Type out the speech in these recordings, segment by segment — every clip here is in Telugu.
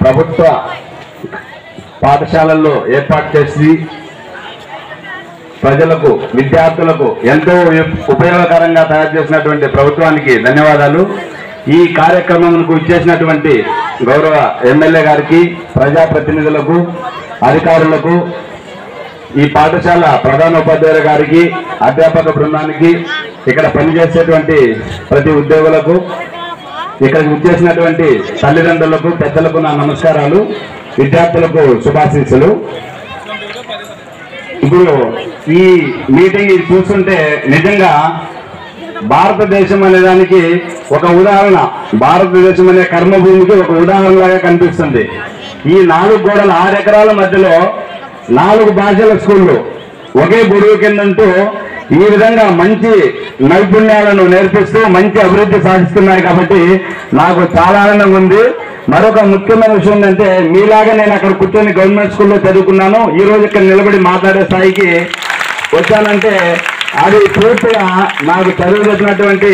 ప్రభుత్వ పాఠశాలల్లో ఏర్పాటు చేసి ప్రజలకు విద్యార్థులకు ఎంతో ఉపయోగకరంగా తయారు చేసినటువంటి ప్రభుత్వానికి ధన్యవాదాలు. ఈ కార్యక్రమంకు ఇచ్చేసినటువంటి గౌరవ ఎమ్మెల్యే గారికి, ప్రజాప్రతినిధులకు, అధికారులకు, ఈ పాఠశాల ప్రధానోపాధ్యాయుల గారికి, అధ్యాపక బృందానికి, ఇక్కడ పనిచేసేటువంటి ప్రతి ఉద్యోగులకు, ఇక్కడికి వచ్చేసినటువంటి తల్లిదండ్రులకు, పెద్దలకు నా నమస్కారాలు, విద్యార్థులకు శుభాశీస్సులు. ఇప్పుడు ఈ మీటింగ్ చూస్తుంటే నిజంగా భారతదేశం అనే దానికి ఒక ఉదాహరణ, భారతదేశం అనే కర్మభూమికి ఒక ఉదాహరణలాగా కనిపిస్తుంది. ఈ 4 గోడల 6 ఎకరాల మధ్యలో 4 భాషల స్కూళ్ళు ఒకే గొడుగు కిందంటూ ఈ విధంగా మంచి నైపుణ్యాలను నేర్పిస్తూ మంచి అభివృద్ధి సాధిస్తున్నాయి. కాబట్టి నాకు చాలా ఆనందంగా ఉంది. మరొక ముఖ్యమైన విషయం ఏంటంటే, మీలాగా నేను అక్కడ కూర్చొని గవర్నమెంట్ స్కూల్లో చదువుకున్నాను, ఈ రోజు ఇక్కడ నిలబడి మాట్లాడే స్థాయికి వచ్చానంటే అది పూర్తిగా నాకు చదువు చెప్పినటువంటి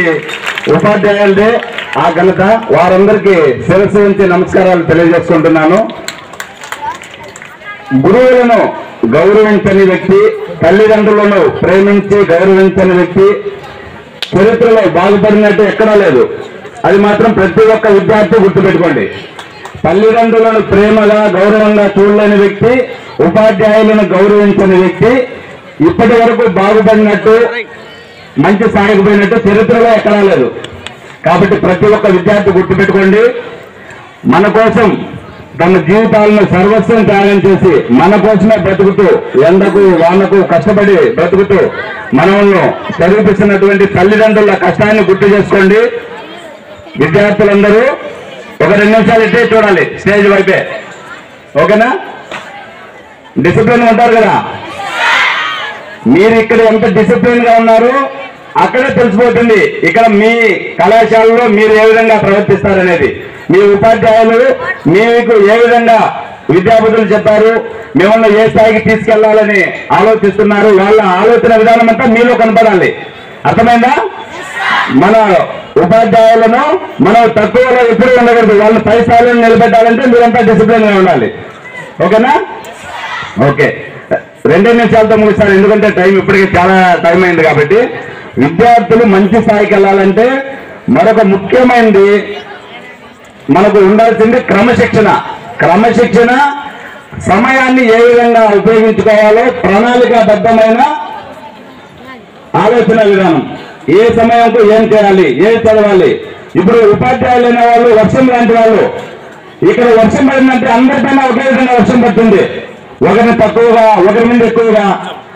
ఉపాధ్యాయులదే ఆ ఘనత. వారందరికీ శిరస్సు ఉంచి నమస్కారాలు తెలియజేసుకుంటున్నాను. గురువులను గౌరవించని వ్యక్తి, తల్లిదండ్రులను ప్రేమించి గౌరవించని వ్యక్తి చరిత్రలో బాగుపడినట్టు ఎక్కడా లేదు. అది మాత్రం ప్రతి ఒక్క విద్యార్థి గుర్తుపెట్టుకోండి. తల్లిదండ్రులను ప్రేమగా గౌరవంగా చూడలేని వ్యక్తి, ఉపాధ్యాయులను గౌరవించని వ్యక్తి ఇప్పటి వరకు బాగుపడినట్టు, మంచి స్థాయికి పోయినట్టు చరిత్రలో ఎక్కడా లేదు. కాబట్టి ప్రతి ఒక్క విద్యార్థి గుర్తుపెట్టుకోండి, మన కోసం తమ జీవితాలను సర్వస్వం త్యాగం చేసి మన కోసమే బ్రతుకుతూ, ఎండకు వానకు కష్టపడి బ్రతుకుతూ మనల్ని చదివిస్తున్నటువంటి తల్లిదండ్రుల కష్టాన్ని గుర్తు చేసుకోండి. విద్యార్థులందరూ ఒక 2 నిమిషాలు ఇట్టే చూడాలి, స్టేజ్ వైపే. ఓకేనా? డిసిప్లిన్ ఉంటారు కదా, మీరు ఇక్కడ ఎంత డిసిప్లిన్ గా ఉన్నారు అక్కడే తెలిసిపోతుంది ఇక్కడ మీ కళాశాలలో మీరు ఏ విధంగా ప్రవర్తిస్తారనేది. మీ ఉపాధ్యాయులు మీకు ఏ విధంగా విద్యాబుద్ధులు చెప్పారు, మిమ్మల్ని ఏ స్థాయికి తీసుకెళ్లాలని ఆలోచిస్తున్నారు, వాళ్ళ ఆలోచన విధానం అంతా మీలో కనపడాలి. అర్థమైందా? మన ఉపాధ్యాయులను మనం తక్కువలో ఎప్పుడు ఉండకూడదు, వాళ్ళని పై స్థాయిలో నిలబెట్టాలంటే మీరంతా డిసిప్లిన్ గా ఉండాలి. ఓకేనా? ఓకే, 2 నిమిషాలతో ముగిస్తాను, ఎందుకంటే టైం ఇప్పటికే చాలా టైం అయింది. కాబట్టి విద్యార్థులు మంచి స్థాయికి వెళ్ళాలంటే మరొక ముఖ్యమైనది మనకు ఉండాల్సింది క్రమశిక్షణ. క్రమశిక్షణ, సమయాన్ని ఏ విధంగా ఉపయోగించుకోవాలో ప్రణాళికాబద్ధమైన ఆలోచన విధానం. ఏ సమయంకు ఏం చేయాలి, ఏం చదవాలి. ఇప్పుడు ఉపాధ్యాయులు అనే వాళ్ళు వర్షం లాంటి వాళ్ళు. ఇక్కడ వర్షం పడిందంటే అందరిపైన ఒకే విధంగా వర్షం పడుతుంది. ఒకరిని తక్కువగా, ఒకరి మీద ఎక్కువగా,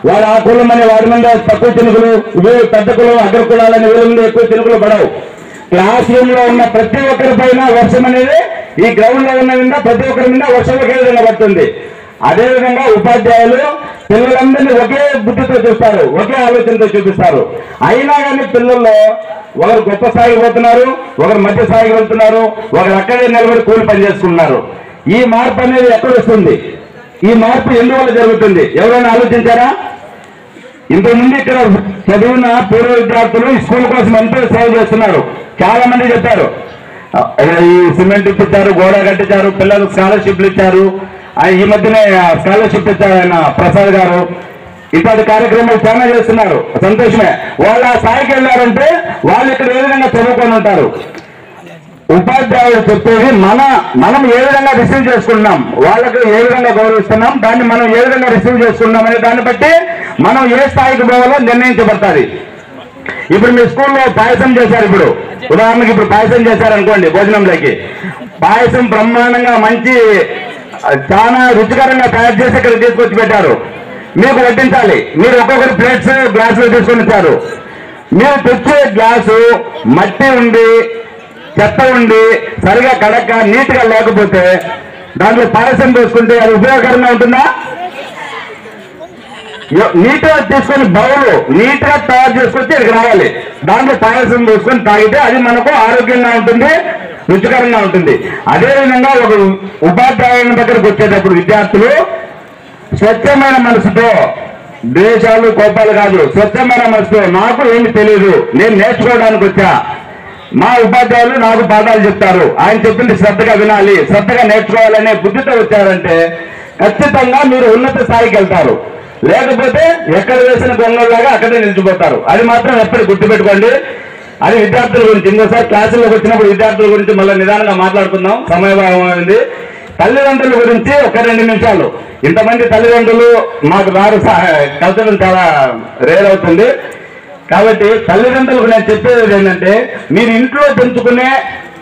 వాడు ఆ కులం అని వారి మీద తక్కువ చినుకులు, వీళ్ళు పెద్ద కులం అగ్ర కులాలని వీళ్ళ మీద ఎక్కువ చినుకులు పడవు. క్లాస్ రూమ్ లో ఉన్న ప్రతి ఒక్కరి పైన వర్షం అనేది, ఈ గ్రౌండ్ లో ఉన్న మీద ప్రతి ఒక్కరి మీద వర్షం ఒకే విధంగా పడుతుంది. అదేవిధంగా ఉపాధ్యాయులు పిల్లలందరినీ ఒకే బుద్ధితో చూస్తారు, ఒకే ఆలోచనతో చూపిస్తారు. అయినా కానీ పిల్లల్లో ఒకరు గొప్ప స్థాయికి పోతున్నారు, ఒకరు మధ్య స్థాయికి వెళ్తున్నారు, ఒకరు అక్కడే నిలబడి కూలి పని చేసుకున్నారు. ఈ మార్పు అనేది ఎక్కడ వస్తుంది? ఈ మార్పు ఎందువల్ల జరుగుతుంది? ఎవరైనా ఆలోచించారా? ఇంతకుముందు ఇక్కడ చదివిన పూర్వ విద్యార్థులు ఈ స్కూల్ కోసం ఎంతో సేవ చేస్తున్నారు. చాలా మంది చెప్పారు, ఈ సిమెంట్ ఇప్పించారు, గోడ కట్టించారు, పిల్లలకు స్కాలర్షిప్లు ఇచ్చారు. ఈ మధ్యనే స్కాలర్షిప్ ఇచ్చారు ఆయన ప్రసాద్ గారు. ఇట్లాంటి కార్యక్రమాలు చాలా చేస్తున్నారు, సంతోషమే. వాళ్ళు ఆ స్థాయికి వెళ్ళారంటే వాళ్ళు ఇక్కడ ఏ విధంగా చదువుకొని ఉంటారు. ఉపాధ్యాయులు చెప్పేది మనం ఏ విధంగా రిసీవ్ చేసుకుంటున్నాం, వాళ్ళకు ఏ విధంగా గౌరవిస్తున్నాం, దాన్ని మనం ఏ విధంగా రిసీవ్ చేసుకుంటున్నాం అనే దాన్ని బట్టి మనం ఏ స్థాయికి పోవాలో నిర్ణయించబడుతుంది. ఇప్పుడు మీ స్కూల్లో పాయసం చేశారు. ఇప్పుడు ఉదాహరణకి ఇప్పుడు పాయసం చేశారనుకోండి, భోజనంలోకి పాయసం బ్రహ్మాండంగా మంచి చాలా రుచికరంగా తయారు చేసి ఇక్కడ తీసుకొచ్చి పెట్టారు. మీకు వడ్డించాలి. మీరు ఒక్కొక్కరు ప్లేట్స్ గ్లాసులు తీసుకొని ఇచ్చారు. మీరు తెచ్చే గ్లాసు మట్టి ఉండి, చెత్త ఉండి, సరిగా కడక నీట్గా లేకపోతే దాంట్లో పాయసం తీసుకుంటే అది ఉపయోగకరంగా ఉంటుందా? నీట్గా తీసుకొని బౌలు నీట్గా తయారు చేసుకొచ్చి ఇక్కడికి రావాలి. దాంట్లో పాయసం తీసుకొని తాగితే అది మనకు ఆరోగ్యంగా ఉంటుంది, రుచికరంగా ఉంటుంది. అదేవిధంగా ఒక ఉపాధ్యాయుని దగ్గరకు వచ్చేటప్పుడు విద్యార్థులు స్వచ్ఛమైన మనసుతో, ద్వేషాలు కోపాలు కాదు, స్వచ్ఛమైన మనసుతో నాకు ఏమి తెలియదు, నేను నేర్చుకోవడానికి వచ్చా, మా ఉపాధ్యాయులు నాకు పాఠాలు చెప్తారు, ఆయన చెప్పింది శ్రద్ధగా వినాలి, శ్రద్ధగా నేర్చుకోవాలనే బుద్ధితో వచ్చారంటే ఖచ్చితంగా మీరు ఉన్నత స్థాయికి వెళ్తారు. లేకపోతే ఎక్కడ వేసిన గొంగల్లాగా అక్కడే నిలిచిపోతారు. అది మాత్రం ఎప్పటికీ గుర్తుపెట్టుకోండి. అది విద్యార్థుల గురించి ఇంకోసారి క్లాసుల్లోకి వచ్చినప్పుడు విద్యార్థుల గురించి మళ్ళీ నిదానంగా మాట్లాడుకుందాం, సమయభావం అయింది. తల్లిదండ్రుల గురించి ఒక 2 నిమిషాలు. ఇంతమంది తల్లిదండ్రులు మాకు రారు, కలచడం చాలా రేర్ అవుతుంది. కాబట్టి తల్లిదండ్రులకు నేను చెప్పేది ఏంటంటే, మీరు ఇంట్లో పెంచుకునే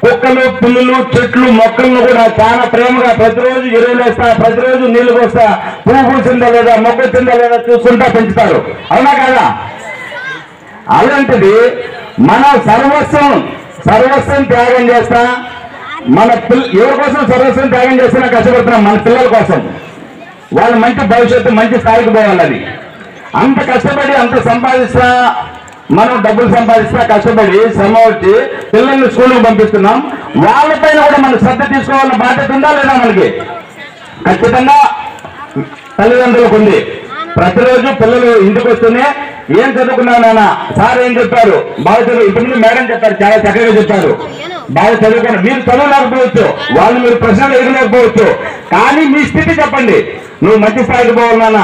కుక్కలు, పుల్లులు, చెట్లు, మొక్కలను కూడా చాలా ప్రేమగా ప్రతిరోజు ఎరువులు వేస్తా, ప్రతిరోజు నీళ్లు పోస్తా, పువ్వు పూసిందా లేదా, మొక్క వచ్చిందా లేదా చూసుకుంటా పెంచుతారు. అవునా కాదా? అలాంటిది మన సర్వస్వం త్యాగం చేస్తా, మన ఎవరి కోసం సర్వస్వం త్యాగం చేస్తున్నా కష్టపడుతున్నాం, మన పిల్లల కోసం. వాళ్ళు మంచి భవిష్యత్తు, మంచి స్థాయికి పోవాలని అంత కష్టపడి అంత సంపాదిస్తా, మనం డబ్బులు సంపాదిస్తా, కష్టపడి శ్రమ వచ్చి పిల్లల్ని స్కూల్కి పంపిస్తున్నాం. వాళ్ళపైన కూడా మనం శ్రద్ధ తీసుకోవాలన్న బాధ్యత ఉందా లేదా? మనకి ఖచ్చితంగా తల్లిదండ్రులకు ఉంది. ప్రతిరోజు పిల్లలు ఇంటికి వస్తూనే ఏం చదువుకున్నావు నాన్న, సార్ ఏం చెప్పారు, బాగా చదువు, ఇప్పుడు మేడం చెప్పారు, చాలా చక్కగా చెప్పారు, బాగా చదువుకున్నారు. మీరు చదవలేకపోవచ్చు, వాళ్ళు మీరు ప్రశ్నలు ఎదురలేకపోవచ్చు, కానీ మీ స్థితి చెప్పండి. నువ్వు మంచి స్థాయికి పోవాలి నాన్న,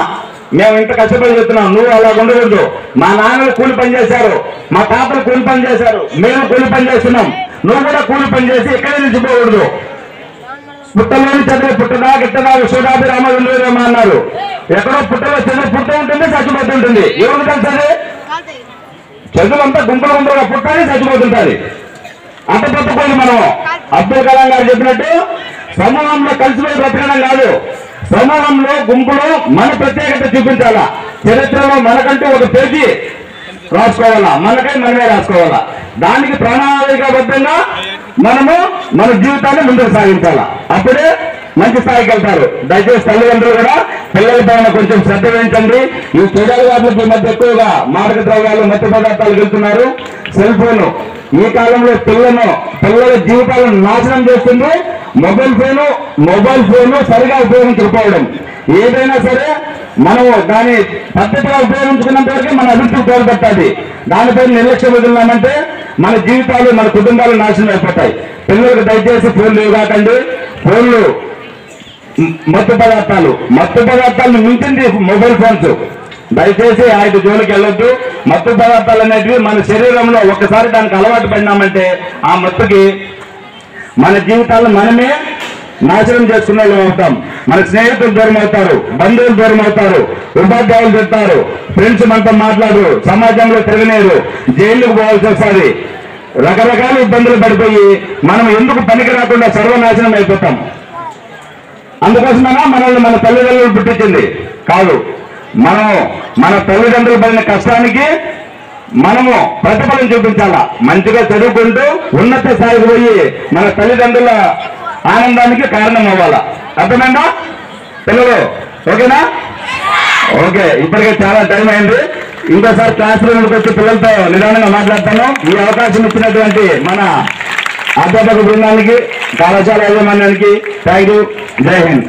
మేము ఇంత కష్టపడి చెప్తున్నాం, నువ్వు అలా ఉండకూడదు. మా నాన్నలు కూలి పని చేశారు, మా తాతలు కూలి పని చేశారు, మేము కూలి పని చేస్తున్నాం, నువ్వు కూడా కూలి పని చేసి ఎక్కడే నిలిచిపోకూడదు. పుట్టలోని చదివి పుట్టదా గిట్టదా విశ్వదాభి రామచంద్రరామ అన్నారు. ఎక్కడో పుట్టలో చదువు పుట్ట ఉంటుంది, చచ్చిపోతుంటుంది. ఎవరికి తెలుసది? చదువులంతా గుంపులుగా పుట్టాలి, చచ్చిపోతుంటుంది. అంత తప్పకుండా మనం అబ్దుల్ కలాం గారు చెప్పినట్టు సమూహంలో కలిసిపోయి బ్రతకడం కాదు, సమూహంలో గుంపులో మన ప్రత్యేకత చూపించాలా. చరిత్రలో మనకంటూ ఒక పేజీ రాసుకోవాలా, మనకై మనమే రాసుకోవాలా. దానికి ప్రణాళికాబద్ధంగా మనము మన జీవితాన్ని ముందుకు సాగించాలా. అప్పుడే మంచి స్థాయికి వెళ్తారు. దయచేసి తల్లిదండ్రులు కూడా పిల్లల పైన కొంచెం శ్రద్ధ వహించండి. ఈ చెడు వాటికి మధ్య ఎక్కువగా మాదక ద్రవ్యాలు, మత్తు పదార్థాలు వెళ్తున్నారు. సెల్ ఫోన్ ఈ కాలంలో పిల్లల జీవితాలను నాశనం చేస్తుంది. మొబైల్ ఫోన్ సరిగా ఉపయోగించకపోవడం. ఏదైనా సరే మనం దాని పద్ధతిగా ఉపయోగించుకున్నంత వరకు మన అభివృద్ధి తోడ్పడుతుంది. దానిపై నిర్లక్ష్యం వదిలినామంటే మన జీవితాలు, మన కుటుంబాలు నాశనం అయిపోతాయి. పిల్లలకు దయచేసి ఫోన్లు ఇవ్వకండి. ఫోన్లు మత్తు పదార్థాలను మించింది మొబైల్ ఫోన్స్. దయచేసి 5 జోలికి వెళ్ళొద్దు. మత్తు పదార్థాలు అనేటివి మన శరీరంలో ఒక్కసారి దానికి అలవాటు పడినామంటే ఆ మత్తుకి మన జీవితాలను మనమే నాశనం చేసుకున్న వాళ్ళు అవుతాం. మన స్నేహితులు దూరం అవుతారు, బంధువులు దూరం అవుతారు, ఉపాధ్యాయులు చెప్తారు, ఫ్రెండ్స్ మనతో మాట్లాడరు, సమాజంలో తిరగలేరు, జైలుకు పోవాల్సి వస్తుంది. రకరకాల ఇబ్బందులు పడిపోయి మనం ఎందుకు పనికి రాకుండా సర్వనాశనం అయిపోతాం. అందుకోసమైనా మనల్ని మన తల్లిదండ్రులు పుట్టించింది కాదు. మనం మన తల్లిదండ్రులు పడిన కష్టానికి మనము ప్రతిఫలం చూపించాలా. మంచిగా చదువుకుంటూ ఉన్నత స్థాయికి పోయి మన తల్లిదండ్రుల ఆనందానికి కారణం అవ్వాలా. అర్థమైందా పిల్లలు? ఓకేనా? ఓకే, ఇప్పటికే చాలా టైం అయింది. ఇంకోసారి క్లాస్ రూమ్కి వచ్చి పిల్లలతో నిదానంగా మాట్లాడతాను. ఈ అవకాశం ఇచ్చినటువంటి మన అధ్యాపక బృందానికి, కళాశాల యాజమాన్యానికి థ్యాంక్ యూ. జై హింద్.